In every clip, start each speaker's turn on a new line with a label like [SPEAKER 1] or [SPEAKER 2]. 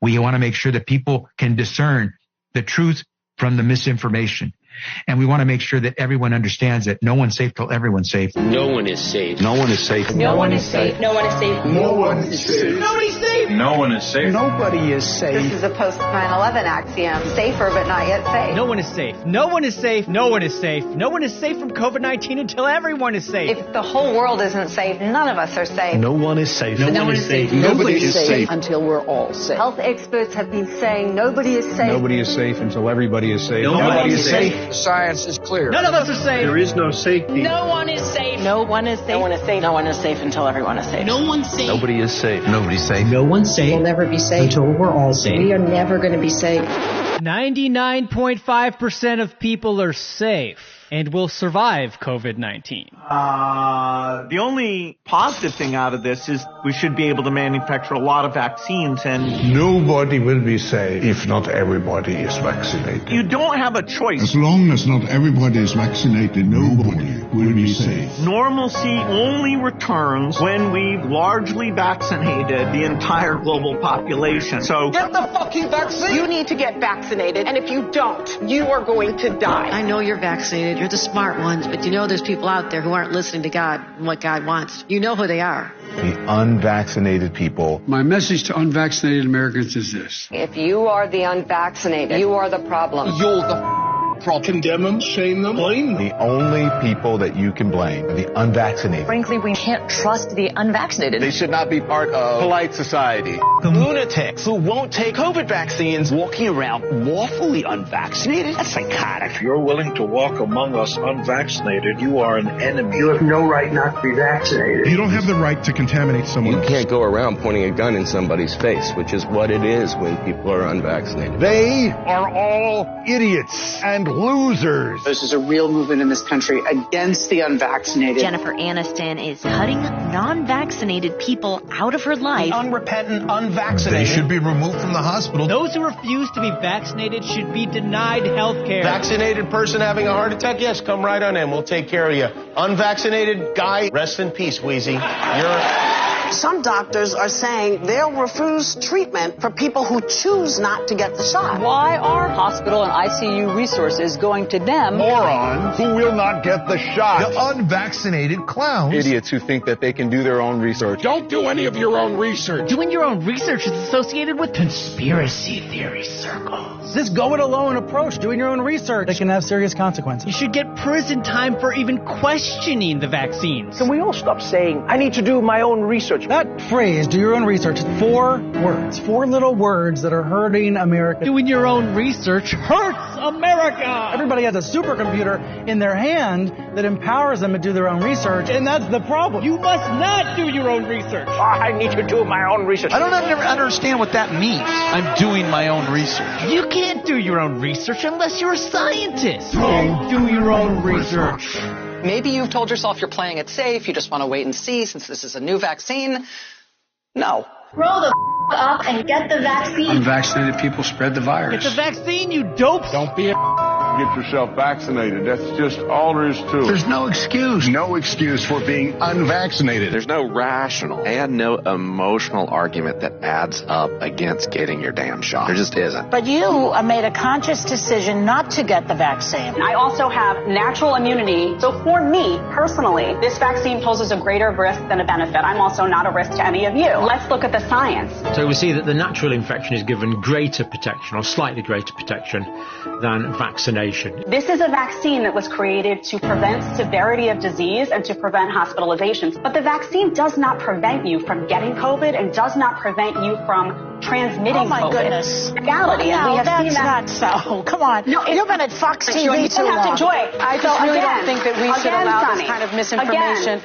[SPEAKER 1] We want to make sure that people can discern the truth from the misinformation. And we want to make sure that everyone understands that no one's safe till everyone's safe.
[SPEAKER 2] No one is safe.
[SPEAKER 3] No one is safe.
[SPEAKER 4] No one is safe.
[SPEAKER 5] No one is safe.
[SPEAKER 6] No one is safe.
[SPEAKER 5] Nobody's safe.
[SPEAKER 6] No one is safe.
[SPEAKER 3] Nobody is safe.
[SPEAKER 4] This is a post 9/11 axiom. Safer but not yet safe.
[SPEAKER 7] No one is safe. No one is safe. No one is safe. No one is safe from COVID-19 until everyone is safe.
[SPEAKER 4] If the whole world isn't safe, none of us are safe.
[SPEAKER 3] No one is safe.
[SPEAKER 5] No one is safe.
[SPEAKER 3] Nobody is safe
[SPEAKER 8] until we're all safe.
[SPEAKER 4] Health experts have been saying nobody is safe.
[SPEAKER 6] Nobody is safe until everybody is safe.
[SPEAKER 3] Nobody is safe.
[SPEAKER 8] The science is clear.
[SPEAKER 7] None of us are safe.
[SPEAKER 6] There is no safety.
[SPEAKER 5] No one is safe.
[SPEAKER 8] No one is safe.
[SPEAKER 5] No one is safe.
[SPEAKER 8] No one is safe until everyone is safe.
[SPEAKER 5] No one's safe.
[SPEAKER 3] Nobody is safe. Nobody's safe.
[SPEAKER 9] No one's safe.
[SPEAKER 8] We'll never be safe
[SPEAKER 9] until we're all safe.
[SPEAKER 8] We are never going to be safe.
[SPEAKER 7] 99.5% of people are safe and will survive COVID-19.
[SPEAKER 10] The only positive thing out of this is we should be able to manufacture a lot of vaccines, and
[SPEAKER 6] Nobody will be safe if not everybody is vaccinated.
[SPEAKER 10] you don't have a choice.
[SPEAKER 11] As long as not everybody is vaccinated, nobody will be safe.
[SPEAKER 10] Normalcy only returns when we've largely vaccinated the entire global population. So
[SPEAKER 5] Get the fucking vaccine. You need to get vaccinated, and if you don't, you are going to die.
[SPEAKER 8] I know you're vaccinated. You're the smart ones, but you know there's people out there who aren't listening to God and what God wants. You know who they are.
[SPEAKER 3] The unvaccinated people.
[SPEAKER 11] My message to unvaccinated Americans is this.
[SPEAKER 4] If you are the unvaccinated, you are the problem.
[SPEAKER 5] You're the problem.
[SPEAKER 6] Condemn them, shame them, blame them.
[SPEAKER 3] The only people that you can blame are the unvaccinated.
[SPEAKER 8] Frankly, we can't trust the unvaccinated.
[SPEAKER 3] They should not be part of polite society.
[SPEAKER 2] Lunatics who won't take COVID vaccines walking around lawfully unvaccinated? That's psychotic.
[SPEAKER 6] If you're willing to walk among us unvaccinated, you are an enemy. You have no right not to be vaccinated.
[SPEAKER 11] You don't have the right to contaminate someone.
[SPEAKER 2] You can't go around pointing a gun in somebody's face, which is what it is when people are unvaccinated.
[SPEAKER 3] They are all idiots and losers.
[SPEAKER 8] This is a real movement in this country against the unvaccinated.
[SPEAKER 12] Jennifer Aniston is cutting non-vaccinated people out of her life.
[SPEAKER 2] Unrepentant, unvaccinated.
[SPEAKER 3] They should be removed from the hospital.
[SPEAKER 7] Those who refuse to be vaccinated should be denied health care.
[SPEAKER 2] Vaccinated person having a heart attack? Yes, come right on in. We'll take care of you. Unvaccinated guy, rest in peace, Wheezy.
[SPEAKER 5] Some doctors are saying they'll refuse treatment for people who choose not to get the shot.
[SPEAKER 8] Why are hospital and ICU resources going to them?
[SPEAKER 3] Morons who will not get the shot.
[SPEAKER 11] The unvaccinated clowns.
[SPEAKER 3] Idiots who think that they can do their own research.
[SPEAKER 6] Don't do any of your own research.
[SPEAKER 7] Doing your own research is associated with conspiracy theory circles.
[SPEAKER 9] This go-it-alone approach, doing your own research, that can have serious consequences.
[SPEAKER 7] You should get prison time for even questioning the vaccines.
[SPEAKER 2] Can we all stop saying, I need to do my own research?
[SPEAKER 9] That phrase, do your own research, is 4 words. 4 little words that are hurting America.
[SPEAKER 7] Doing your own research hurts America!
[SPEAKER 9] Everybody has a supercomputer in their hand that empowers them to do their own research, and that's the problem.
[SPEAKER 7] You must not do your own research.
[SPEAKER 2] I need to do my own research.
[SPEAKER 3] I don't ever understand what that means. I'm doing my own research.
[SPEAKER 7] You can't do your own research unless you're a scientist. Don't do your own research.
[SPEAKER 8] Maybe you've told yourself you're playing it safe. You just want to wait and see since this is a new vaccine. No.
[SPEAKER 12] Roll the up and get the vaccine.
[SPEAKER 11] Unvaccinated people spread the virus.
[SPEAKER 7] It's a vaccine, you dopes.
[SPEAKER 6] Don't be a get yourself vaccinated. That's just all there is to it.
[SPEAKER 3] There's no excuse. No excuse for being unvaccinated.
[SPEAKER 2] There's no rational and no emotional argument that adds up against getting your damn shot. There just isn't.
[SPEAKER 8] But you made a conscious decision not to get the vaccine.
[SPEAKER 5] I also have natural immunity. So for me, personally, this vaccine poses a greater risk than a benefit. I'm also not a risk to any of you. Let's look at the science.
[SPEAKER 9] So we see that the natural infection is given greater protection, or slightly greater protection, than vaccination.
[SPEAKER 5] This is a vaccine that was created to prevent severity of disease and to prevent hospitalizations. But the vaccine does not prevent you from getting COVID and does not prevent you from transmitting COVID.
[SPEAKER 8] Oh my goodness.
[SPEAKER 5] Reality, and we have seen that.
[SPEAKER 8] That's not so. Come on.
[SPEAKER 5] No,
[SPEAKER 8] You've been at Fox TV too long.
[SPEAKER 5] Joy.
[SPEAKER 8] I just really don't think that we should allow this kind of misinformation.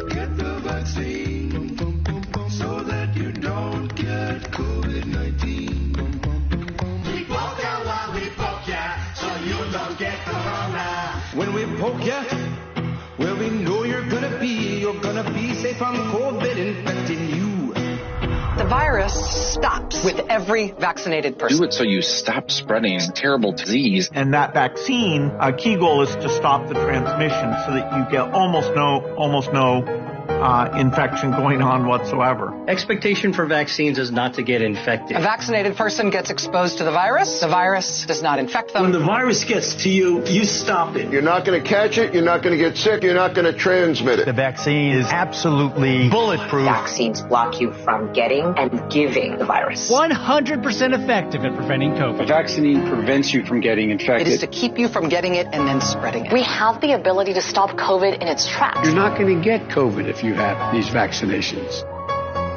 [SPEAKER 6] Get the vaccine so that you don't get COVID-19. We poke ya while we poke ya so you don't get corona. When we poke ya, well, we know you're gonna be safe from COVID infecting you.
[SPEAKER 8] The virus stops with every vaccinated person.
[SPEAKER 2] Do it so you stop spreading this terrible disease.
[SPEAKER 10] And that vaccine, key goal is to stop the transmission so that you get almost no infection going on whatsoever.
[SPEAKER 7] Expectation for vaccines is not to get infected.
[SPEAKER 4] A vaccinated person gets exposed to the virus does not infect them.
[SPEAKER 7] When the virus gets to you, you stop it.
[SPEAKER 3] You're not going to catch it. You're not going to get sick. You're not going to transmit it.
[SPEAKER 13] The vaccine is absolutely bulletproof.
[SPEAKER 14] Vaccines block you from getting and giving the virus.
[SPEAKER 15] 100% effective at preventing COVID.
[SPEAKER 16] A vaccine prevents you from getting infected.
[SPEAKER 4] It is to keep you from getting it and then spreading it.
[SPEAKER 14] We have the ability to stop COVID in its tracks.
[SPEAKER 16] You're not going to get COVID if you have these vaccinations.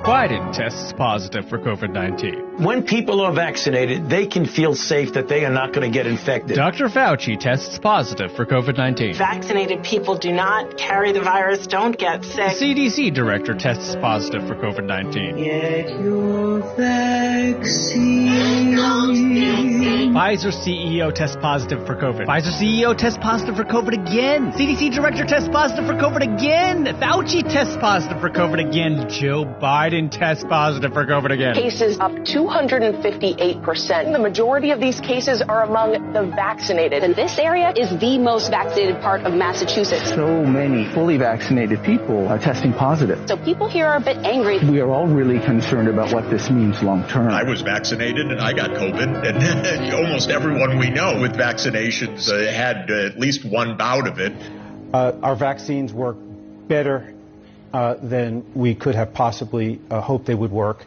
[SPEAKER 15] Biden tests positive for COVID-19.
[SPEAKER 7] When people are vaccinated, they can feel safe that they are not going to get infected.
[SPEAKER 15] Dr. Fauci tests positive for COVID-19.
[SPEAKER 17] Vaccinated people do not carry the virus, don't get sick.
[SPEAKER 15] CDC director tests positive for COVID-19.
[SPEAKER 17] Get your vaccine.
[SPEAKER 15] Pfizer CEO tests positive for COVID. Pfizer CEO tests positive for COVID again. CDC director tests positive for COVID again. Fauci tests positive for COVID again. Joe Biden tests positive for COVID again.
[SPEAKER 18] Cases up 258%. The majority of these cases are among the vaccinated.
[SPEAKER 19] And this area is the most vaccinated part of Massachusetts.
[SPEAKER 20] So many fully vaccinated people are testing positive.
[SPEAKER 19] So people here are a bit angry.
[SPEAKER 20] We are all really concerned about what this means long term.
[SPEAKER 21] I was vaccinated and I got COVID, and almost everyone we know with vaccinations had at least one bout of it.
[SPEAKER 22] Our vaccines work better than we could have possibly hoped they would work.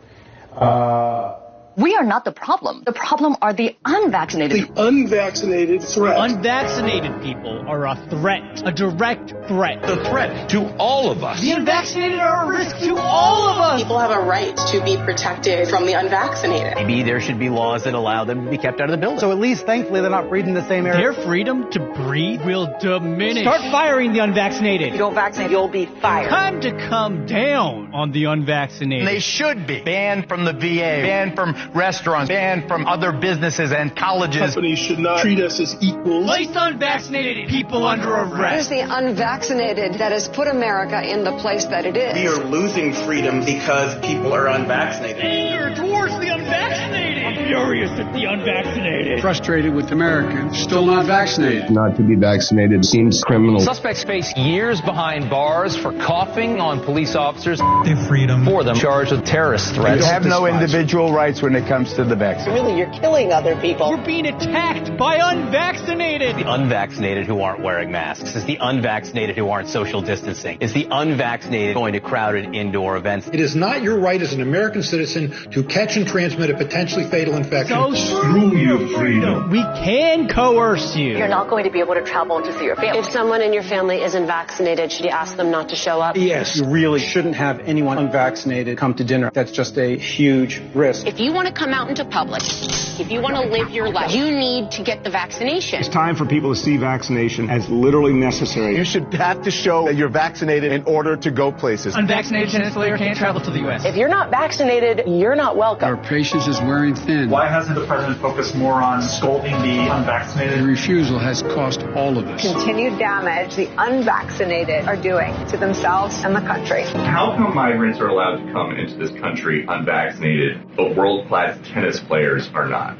[SPEAKER 19] We are not the problem. The problem are the unvaccinated.
[SPEAKER 23] The unvaccinated threat.
[SPEAKER 15] Unvaccinated people are a threat, a direct threat.
[SPEAKER 21] The threat to all of us.
[SPEAKER 15] The unvaccinated are a risk to all of us.
[SPEAKER 18] People have a right to be protected from the unvaccinated.
[SPEAKER 13] Maybe there should be laws that allow them to be kept out of the building.
[SPEAKER 22] So at least, thankfully, they're not breathing the same air.
[SPEAKER 15] Their freedom to breathe will diminish. Start firing the unvaccinated.
[SPEAKER 18] If you don't vaccinate, you'll be fired.
[SPEAKER 15] Time to come down on the unvaccinated.
[SPEAKER 13] They should be banned from the VA, banned from restaurants, banned from other businesses and colleges.
[SPEAKER 23] Companies should not treat us as equals.
[SPEAKER 15] Place unvaccinated people under arrest.
[SPEAKER 4] It is the unvaccinated that has put America in the place that it is.
[SPEAKER 10] We are losing freedom because people are unvaccinated.
[SPEAKER 15] Anger towards the unvaccinated. I'm furious at the unvaccinated.
[SPEAKER 16] Frustrated with Americans still not vaccinated.
[SPEAKER 24] Not to be vaccinated seems criminal.
[SPEAKER 25] Suspects face years behind bars for coughing on police officers.
[SPEAKER 1] Their freedom.
[SPEAKER 25] For them charged with terrorist threats.
[SPEAKER 20] You have no individual rights when it comes to the vaccine.
[SPEAKER 18] Really, you're killing other people.
[SPEAKER 15] We're being attacked by unvaccinated.
[SPEAKER 13] The unvaccinated who aren't wearing masks. It's the unvaccinated who aren't social distancing. It's the unvaccinated going to crowded indoor events.
[SPEAKER 26] It is not your right as an American citizen to catch and transmit a potentially fatal infection.
[SPEAKER 15] So screw your freedom. We can coerce you.
[SPEAKER 14] You're not going to be able to travel to see your family.
[SPEAKER 18] If someone in your family isn't vaccinated, should you ask them not to show up?
[SPEAKER 22] Yes, you really shouldn't have anyone unvaccinated come to dinner. That's just a huge risk.
[SPEAKER 19] If you want to come out into public, if you want to live your life, you need to get the vaccination.
[SPEAKER 16] It's time for people to see vaccination as literally necessary.
[SPEAKER 24] You should have to show that you're vaccinated in order to go places.
[SPEAKER 15] Unvaccinated tennis player can't travel to the U.S.
[SPEAKER 18] If you're not vaccinated, you're not welcome.
[SPEAKER 16] Our patience is wearing thin.
[SPEAKER 27] Why hasn't the president focused more on scolding the unvaccinated?
[SPEAKER 16] The refusal has cost all of us.
[SPEAKER 4] Continued damage the unvaccinated are doing to themselves and the country.
[SPEAKER 28] How come migrants are allowed to come into this country unvaccinated, but world-class tennis players are not?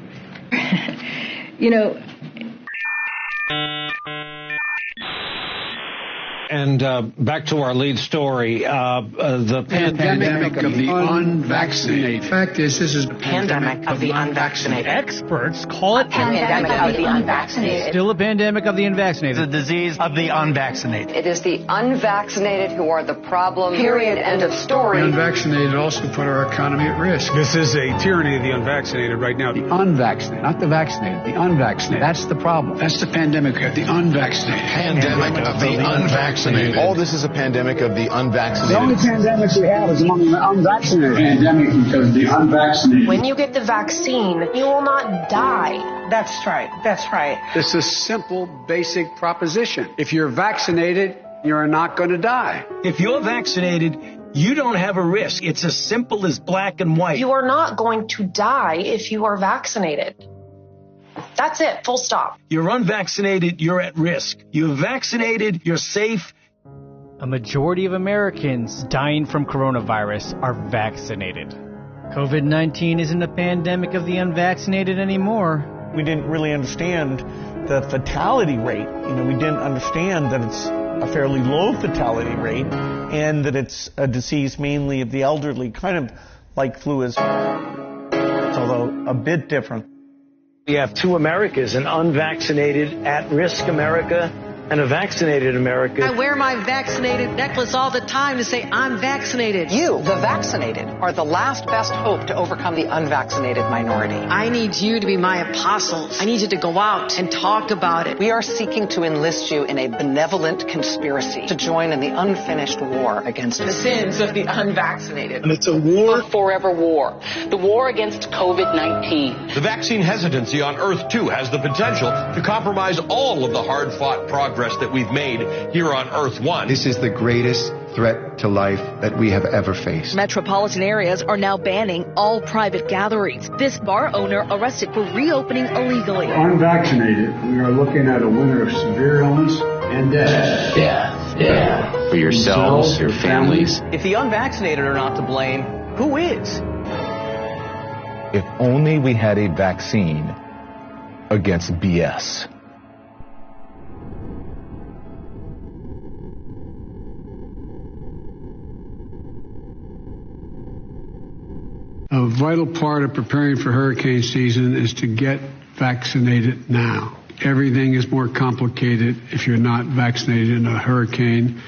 [SPEAKER 29] You know...
[SPEAKER 30] And back to our lead story, the
[SPEAKER 16] pandemic of the unvaccinated. The fact is, this is the
[SPEAKER 18] pandemic of the unvaccinated.
[SPEAKER 15] Experts call it
[SPEAKER 18] pandemic of the unvaccinated.
[SPEAKER 15] Still a pandemic of the unvaccinated.
[SPEAKER 13] The disease of the unvaccinated.
[SPEAKER 4] It is the unvaccinated who are the problem. Period. End of story.
[SPEAKER 16] The unvaccinated also put our economy at risk. This is a tyranny of the unvaccinated right now. The unvaccinated, not the vaccinated, the unvaccinated. That's the problem. That's the pandemic of the unvaccinated.
[SPEAKER 24] Pandemic of the unvaccinated. All this is a pandemic of the unvaccinated.
[SPEAKER 16] The only pandemic we have is among the unvaccinated. Pandemic because of the unvaccinated.
[SPEAKER 18] When you get the vaccine, you will not die. That's right. That's right.
[SPEAKER 16] It's a simple, basic proposition. If you're vaccinated, you're not going to die.
[SPEAKER 7] If you're vaccinated, you don't have a risk. It's as simple as black and white.
[SPEAKER 18] You are not going to die if you are vaccinated. That's it. Full stop.
[SPEAKER 7] You're unvaccinated, you're at risk. You're vaccinated, you're safe.
[SPEAKER 15] A majority of Americans dying from coronavirus are vaccinated. COVID-19 isn't a pandemic of the unvaccinated anymore.
[SPEAKER 10] We didn't really understand the fatality rate. We didn't understand that it's a fairly low fatality rate, and that it's a disease mainly of the elderly, kind of like flu is, although a bit different.
[SPEAKER 2] We have two Americas, an unvaccinated, at-risk America and a vaccinated America.
[SPEAKER 3] I wear my vaccinated necklace all the time to say I'm vaccinated.
[SPEAKER 5] You, the vaccinated, are the last best hope to overcome the unvaccinated minority.
[SPEAKER 3] I need you to be my apostles. I need you to go out and talk about it.
[SPEAKER 5] We are seeking to enlist you in a benevolent conspiracy to join in the unfinished war against
[SPEAKER 19] the sins of the unvaccinated.
[SPEAKER 23] And it's a war.
[SPEAKER 19] A forever war. The war against COVID-19.
[SPEAKER 6] The vaccine hesitancy on Earth, too, has the potential to compromise all of the hard-fought progress that we've made here on Earth 1.
[SPEAKER 8] This is the greatest threat to life that we have ever faced.
[SPEAKER 9] Metropolitan areas are now banning all private gatherings. This bar owner arrested for reopening illegally.
[SPEAKER 16] Unvaccinated, we are looking at a winter of severe illness and death.
[SPEAKER 11] Yeah. For yourselves, your families.
[SPEAKER 13] If the unvaccinated are not to blame, who is?
[SPEAKER 24] If only we had a vaccine against BS.
[SPEAKER 16] A vital part of preparing for hurricane season is to get vaccinated now. Everything is more complicated if you're not vaccinated in a hurricane